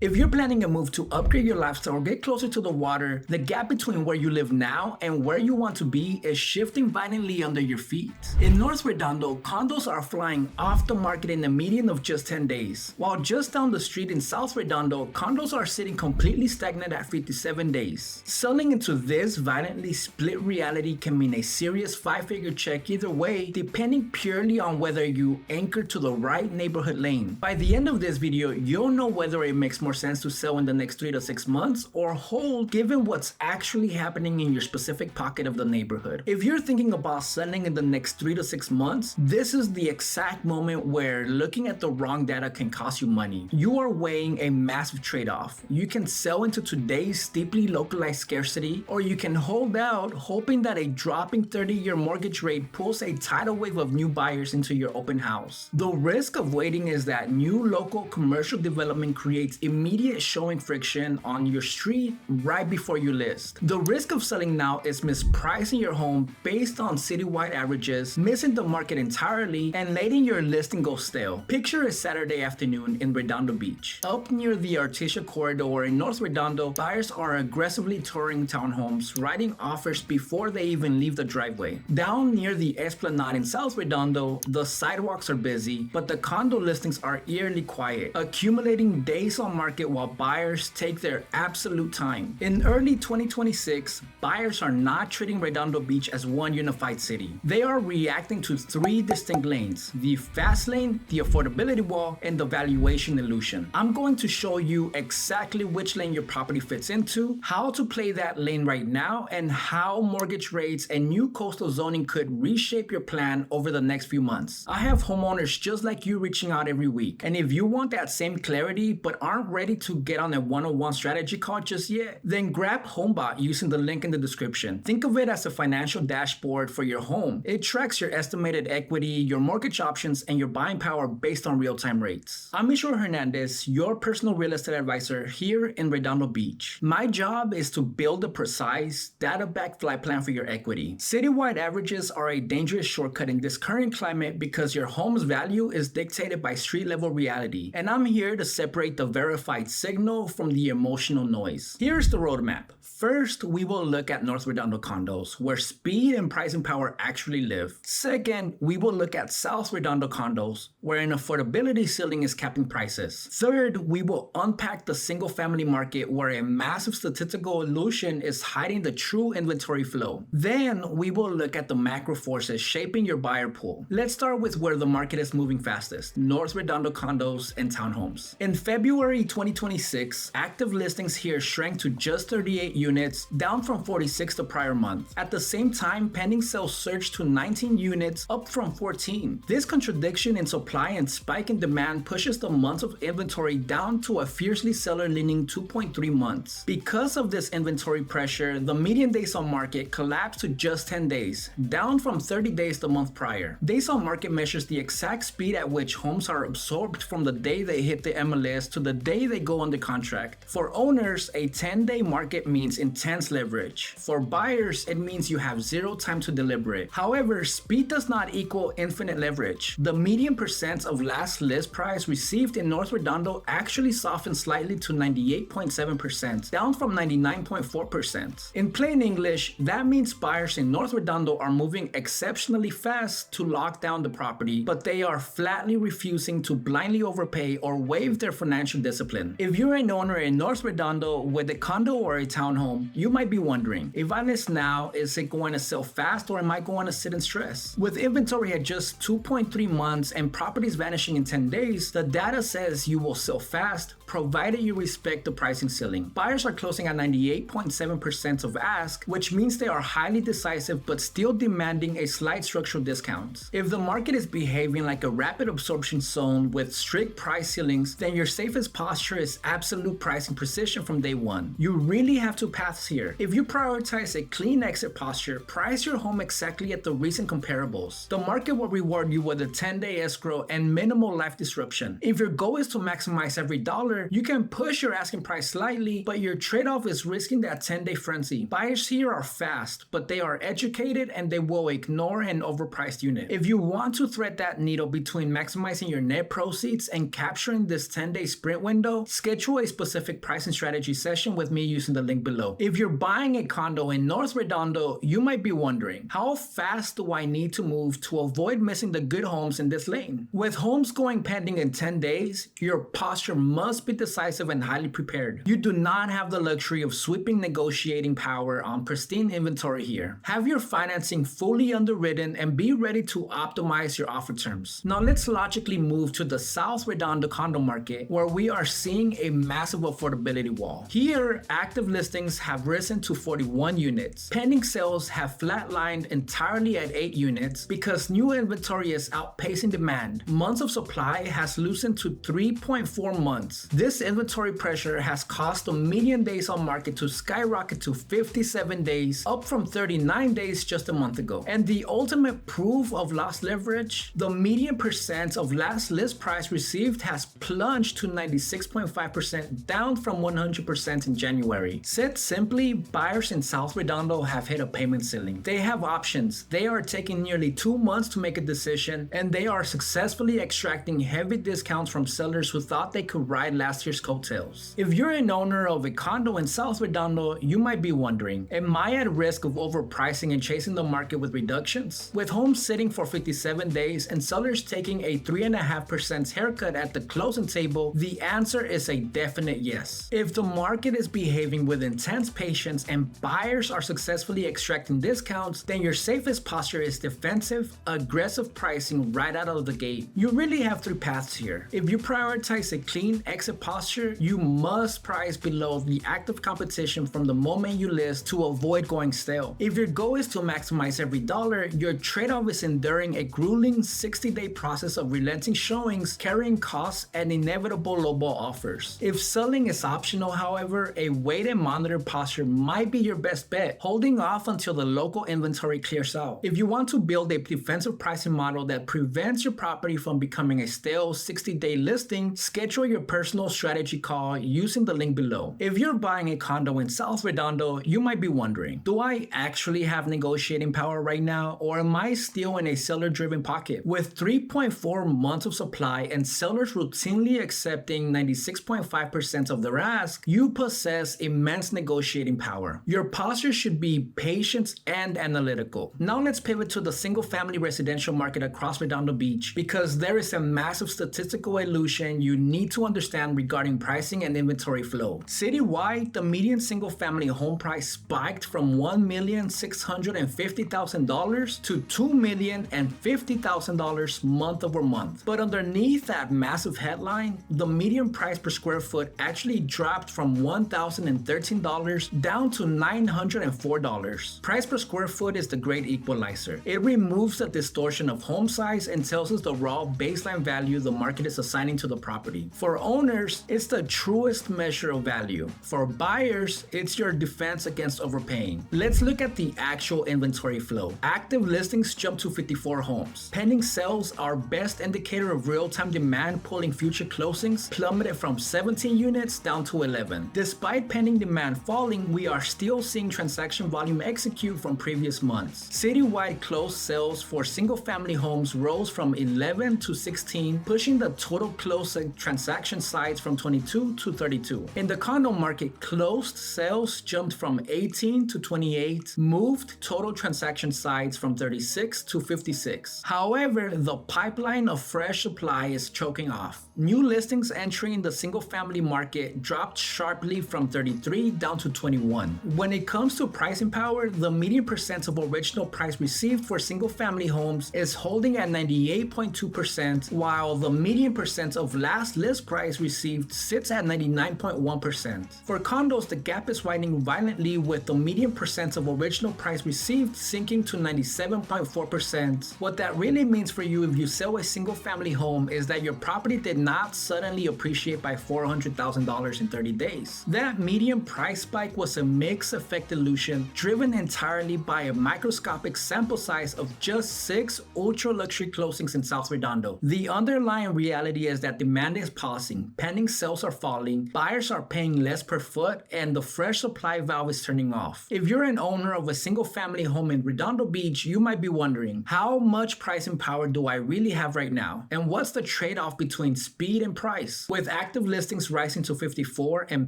If you're planning a move to upgrade your lifestyle or get closer to the water, the gap between where you live now and where you want to be is shifting violently under your feet. In North Redondo, condos are flying off the market in a median of just 10 days, while just down the street in South Redondo, condos are sitting completely stagnant at 57 days. Selling into this violently split reality can mean a serious 5-figure check either way, depending purely on whether you anchor to the right neighborhood lane. By the end of this video, you'll know whether it makes more sense to sell in the next 3 to 6 months or hold given what's actually happening in your specific pocket of the neighborhood. If you're thinking about selling in the next 3 to 6 months, this is the exact moment where looking at the wrong data can cost you money. You are weighing a massive trade-off. You can sell into today's steeply localized scarcity, or you can hold out hoping that a dropping 30-year mortgage rate pulls a tidal wave of new buyers into your open house. The risk of waiting is that new local commercial development creates immediate showing friction on your street right before you list. The risk of selling now is mispricing your home based on citywide averages, missing the market entirely, and letting your listing go stale. Picture a Saturday afternoon in Redondo Beach. Up near the Artesia corridor in North Redondo, buyers are aggressively touring townhomes, writing offers before they even leave the driveway. Down near the Esplanade in South Redondo, the sidewalks are busy, but the condo listings are eerily quiet, accumulating days on market while buyers take their absolute time. In early 2026, buyers are not treating Redondo Beach as one unified city. They are reacting to 3 distinct lanes: the fast lane, the affordability wall, and the valuation illusion. I'm going to show you exactly which lane your property fits into, how to play that lane right now, and how mortgage rates and new coastal zoning could reshape your plan over the next few months. I have homeowners just like you reaching out every week, and if you want that same clarity but aren't ready to get on a one-on-one strategy call just yet, then grab HomeBot using the link in the description. Think of it as a financial dashboard for your home. It tracks your estimated equity, your mortgage options, and your buying power based on real-time rates. I'm Hernandez, your personal real estate advisor here in Redondo Beach. My job is to build a precise, data-backed flight plan for your equity. Citywide averages are a dangerous shortcut in this current climate because your home's value is dictated by street-level reality, and I'm here to separate the verified signal from the emotional noise. Here's the roadmap. First, we will look at North Redondo condos, where speed and pricing power actually live. Second, we will look at South Redondo condos, where an affordability ceiling is capping prices. Third, we will unpack the single-family market, where a massive statistical illusion is hiding the true inventory flow. Then, we will look at the macro forces shaping your buyer pool. Let's start with where the market is moving fastest: North Redondo condos and townhomes. In February 2026, active listings here shrank to just 38 units, down from 46 the prior month. At the same time, pending sales surged to 19 units, up from 14. This contradiction in supply and spike in demand pushes the months of inventory down to a fiercely seller-leaning 2.3 months. Because of this inventory pressure, the median days on market collapsed to just 10 days, down from 30 days the month prior. Days on market measures the exact speed at which homes are absorbed from the day they hit the MLS to the day they go under contract. For owners, a 10-day market means intense leverage. For buyers, it means you have zero time to deliberate. However, speed does not equal infinite leverage. The median percent of last list price received in North Redondo actually softened slightly to 98.7%, down from 99.4%. In plain English, that means buyers in North Redondo are moving exceptionally fast to lock down the property, but they are flatly refusing to blindly overpay or waive their financial discipline. If you're an owner in North Redondo with a condo or a townhome, you might be wondering, if I list now, is it going to sell fast or am I going to sit in stress? With inventory at just 2.3 months and properties vanishing in 10 days, the data says you will sell fast, provided you respect the pricing ceiling. Buyers are closing at 98.7% of ask, which means they are highly decisive but still demanding a slight structural discount. If the market is behaving like a rapid absorption zone with strict price ceilings, then your safest posture is absolute pricing precision from day one. You really have two paths here. If you prioritize a clean exit posture, price your home exactly at the recent comparables. The market will reward you with a 10-day escrow and minimal life disruption. If your goal is to maximize every dollar, you can push your asking price slightly, but your trade-off is risking that 10-day frenzy. Buyers here are fast, but they are educated and they will ignore an overpriced unit. If you want to thread that needle between maximizing your net proceeds and capturing this 10-day sprint window, condo? Schedule a specific pricing strategy session with me using the link below. If you're buying a condo in North Redondo, you might be wondering, how fast do I need to move to avoid missing the good homes in this lane? With homes going pending in 10 days, your posture must be decisive and highly prepared. You do not have the luxury of sweeping negotiating power on pristine inventory here. Have your financing fully underwritten and be ready to optimize your offer terms. Now let's logically move to the South Redondo condo market, where we are seeing a massive affordability wall. Here, active listings have risen to 41 units. Pending sales have flatlined entirely at 8 units because new inventory is outpacing demand. Months of supply has loosened to 3.4 months. This inventory pressure has caused the median days on market to skyrocket to 57 days, up from 39 days just a month ago. And the ultimate proof of lost leverage, the median percent of last list price received has plunged to 96.5%, down from 100% in January. Said simply, buyers in South Redondo have hit a payment ceiling. They have options. They are taking nearly 2 months to make a decision, and they are successfully extracting heavy discounts from sellers who thought they could ride last year's coattails. If you're an owner of a condo in South Redondo, you might be wondering, am I at risk of overpricing and chasing the market with reductions? With homes sitting for 57 days and sellers taking a 3.5% haircut at the closing table, the answer is a definite yes. If the market is behaving with intense patience and buyers are successfully extracting discounts, then your safest posture is defensive, aggressive pricing right out of the gate. You really have 3 paths here. If you prioritize a clean exit posture, you must price below the active competition from the moment you list to avoid going stale. If your goal is to maximize every dollar, your trade-off is enduring a grueling 60-day process of relenting showings, carrying costs, and inevitable lowball offers. If selling is optional, however, a wait and monitor posture might be your best bet, holding off until the local inventory clears out. If you want to build a defensive pricing model that prevents your property from becoming a stale 60-day listing, schedule your personal strategy call using the link below. If you're buying a condo in South Redondo, you might be wondering, do I actually have negotiating power right now, or am I still in a seller-driven pocket? With 3.4 months of supply and sellers routinely accepting 96.5% of their ask, you possess immense negotiating power. Your posture should be patient and analytical. Now let's pivot to the single-family residential market across Redondo Beach, because there is a massive statistical illusion you need to understand regarding pricing and inventory flow. Citywide, the median single-family home price spiked from $1,650,000 to $2,050,000 month over month. But underneath that massive headline, the median price per square foot actually dropped from $1,013 down to $904. Price per square foot is the great equalizer. It removes the distortion of home size and tells us the raw baseline value the market is assigning to the property. For owners, it's the truest measure of value. For buyers, it's your defense against overpaying. Let's look at the actual inventory flow. Active listings jumped to 54 homes. Pending sales, our best indicator of real-time demand pulling future closings, plummeted from 17 units down to 11. Despite pending demand falling, we are still seeing transaction volume execute from previous months. Citywide closed sales for single-family homes rose from 11 to 16, pushing the total closed transaction sites from 22 to 32. In the condo market, closed sales jumped from 18 to 28, moved total transaction sites from 36 to 56. However, the pipeline of fresh supply is choking off. New listings entering the single-family market dropped sharply from 33 down to 21. When it comes to pricing power, the median percent of original price received for single-family homes is holding at 98.2%, while the median percent of last list price received sits at 99.1%. For condos, the gap is widening violently, with the median percent of original price received sinking to 97.4%. What that really means for you if you sell a single-family home is that your property did not suddenly appreciate by $400,000 in 30 days. That median price spike was a mixed effect illusion driven entirely by a microscopic sample size of just 6 ultra-luxury closings in South Redondo. The underlying reality is that demand is pausing, pending sales are falling, buyers are paying less per foot, and the fresh supply valve is turning off. If you're an owner of a single-family home in Redondo Beach, you might be wondering, how much pricing power do I really have right now? And what's the trade-off between speed and price? With active listings rising to 54 and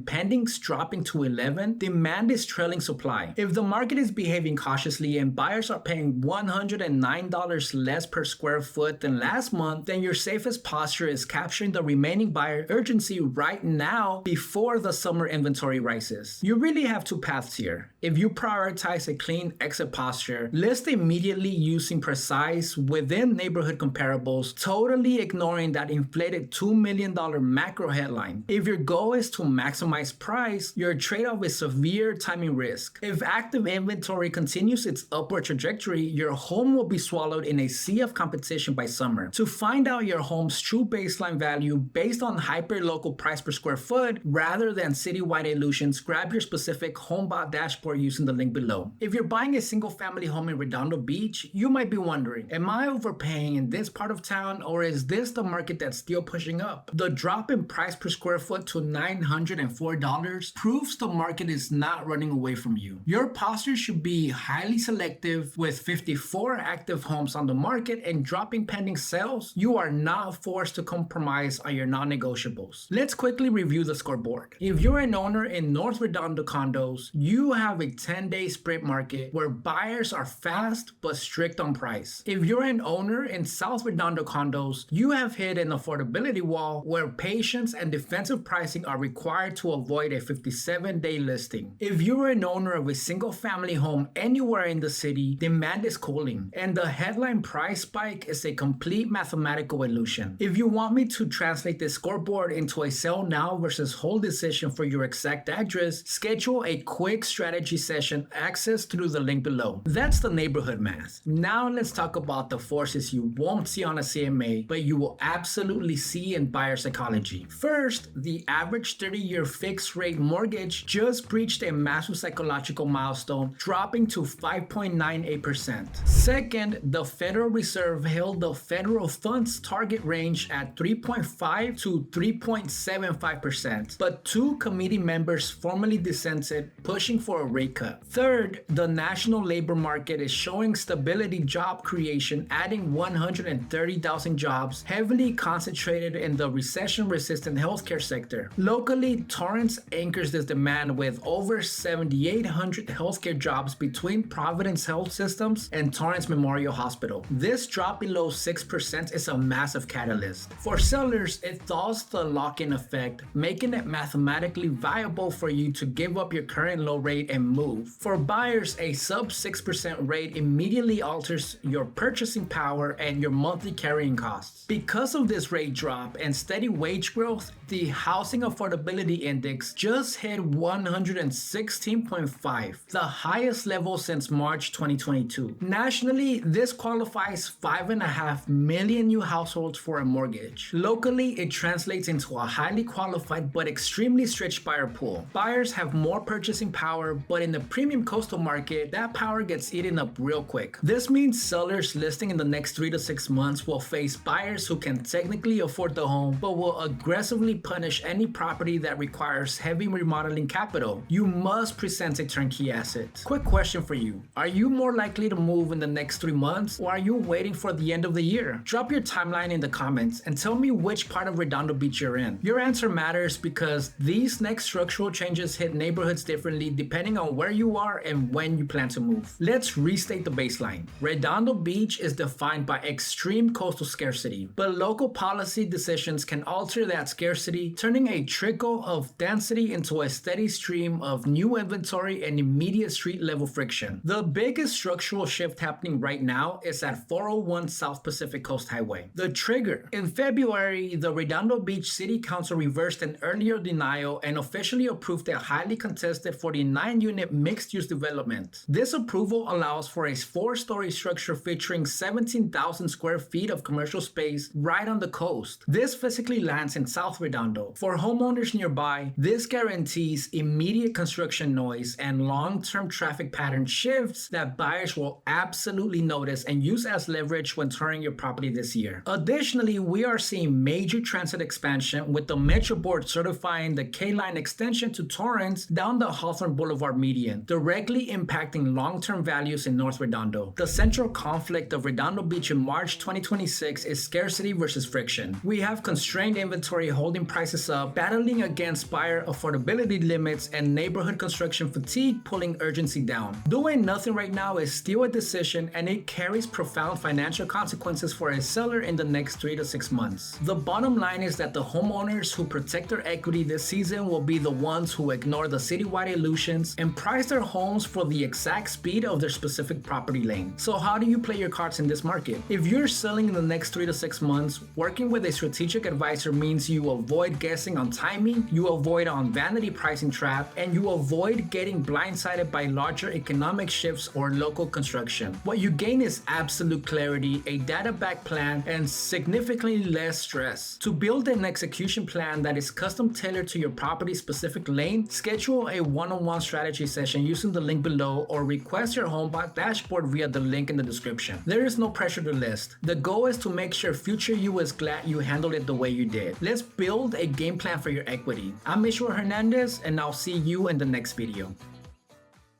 pendings dropping to 11, demand is trailing supply. If the market is behaving cautiously and buyers are paying $109 less per square foot than last month, then your safest posture is capturing the remaining buyer urgency right now before the summer inventory rises. You really have two paths here. If you prioritize a clean exit posture, list immediately using precise within neighborhood comparables, totally ignoring that inflated $2 million macro headline. If your goal is to maximize price, your trade-off is severe timing risk. If active inventory continues its upward trajectory, your home will be swallowed in a sea of competition by summer. To find out your home's true baseline value based on hyper-local price per square foot rather than citywide illusions, grab your specific HomeBot dashboard using the link below. If you're buying a single-family home in Redondo Beach, you might be wondering, am I overpaying in this part of town, or is this the market that's still pushing up? The drop in price per square foot to $904 proves the market is not running away from you. Your posture should be highly selective. With 54 active homes on the market and dropping pending sales, you are not forced to compromise on your non-negotiables. Let's quickly review the scoreboard. If you're an owner in North Redondo condos, you have a 10-day sprint market where buyers are fast but strict on price. If you're an owner in South Redondo condos, you have hit an affordability wall where patience and defensive pricing are required to avoid a 57-day listing. If you're an owner of a single-family home anywhere in the city, demand is cooling, and the headline price spike is a complete mathematical illusion. If you want me to translate this scoreboard into a sell now versus hold decision for your exact address, schedule a quick strategy session accessed through the link below. That's the neighborhood math. Now let's talk about the forces you won't see on a CMA, but you will absolutely see in buyer psychology. First, the average 30-year fixed rate mortgage just breached a massive psychological milestone, dropping to 5.98%. Second, the Federal Reserve held the federal funds target range at 3.5 to 3.75%, but two committee members formally dissented, pushing for a rate cut. Third, the national labor market is showing stability job creation, adding 130,000 jobs, heavily concentrated in the recession-resistant healthcare sector. Locally, Torrance anchors this demand with over 7,800 healthcare jobs between Providence Health Systems and Torrance Memorial Hospital. This drop below 6% is a massive catalyst. For sellers, it thaws the lock-in effect, making it mathematically viable for you to give up your current low rate and move. For buyers, a sub 6% rate immediately alters your purchasing power and your monthly carrying costs. Because of this rate drop and steady wage growth, the Housing Affordability Index just hit 116.5, the highest level since March 2022. Nationally, this qualifies 5.5 million new households for a mortgage. Locally, it translates into a highly qualified but extremely stretched buyer pool. Buyers have more purchasing power, but in the premium coastal market, that power gets eaten up real quick. This means sellers listing in the next 3 to 6 months will face buyers who can technically afford the home, but will aggressively punish any property that requires heavy remodeling capital. You must present a turnkey asset. Quick question for you. Are you more likely to move in the next 3 months, or are you waiting for the end of the year? Drop your timeline in the comments and tell me which part of Redondo Beach you're in. Your answer matters because these next structural changes hit neighborhoods differently depending on where you are and when you plan to move. Let's restate the baseline. Redondo Beach is defined by extreme coastal scarcity, but local policy decisions can alter that scarcity, turning a trickle of density into a steady stream of new inventory and immediate street level friction. The biggest structural shift happening right now is at 401 South Pacific Coast Highway. The trigger. In February, the Redondo Beach City Council reversed an earlier denial and officially approved a highly contested 49-unit mixed-use development. This approval allows for a 4-story structure featuring 17,000 square feet of commercial space right on the coast. This physically lands in South Redondo. For homeowners nearby, this guarantees immediate construction noise and long-term traffic pattern shifts that buyers will absolutely notice and use as leverage when touring your property this year. Additionally, we are seeing major transit expansion with the Metro Board certifying the K-Line extension to Torrance down the Hawthorne Boulevard median, directly impacting long-term values in North Redondo. The central conflict of Redondo Beach in March 2026 is scarcity versus friction. We have constrained inventory inventory holding prices up, battling against buyer affordability limits, and neighborhood construction fatigue pulling urgency down. Doing nothing right now is still a decision, and it carries profound financial consequences for a seller in the next 3 to 6 months. The bottom line is that the homeowners who protect their equity this season will be the ones who ignore the Citywide illusions and price their homes for the exact speed of their specific property lane. So how do you play your cards in this market? If you're selling in the next 3 to 6 months, working with a strategic advisor means you avoid guessing on timing, you avoid on vanity pricing trap, and you avoid getting blindsided by larger economic shifts or local construction. What you gain is absolute clarity, a data-backed plan, and significantly less stress. To build an execution plan that is custom tailored to your property's specific lane, schedule a one-on-one strategy session using the link below or request your HomeBot dashboard via the link in the description. There is no pressure to list. The goal is to make sure future you is glad you handled it the way you did. Let's build a game plan for your equity. I'm Hernandez, and I'll see you in the next video.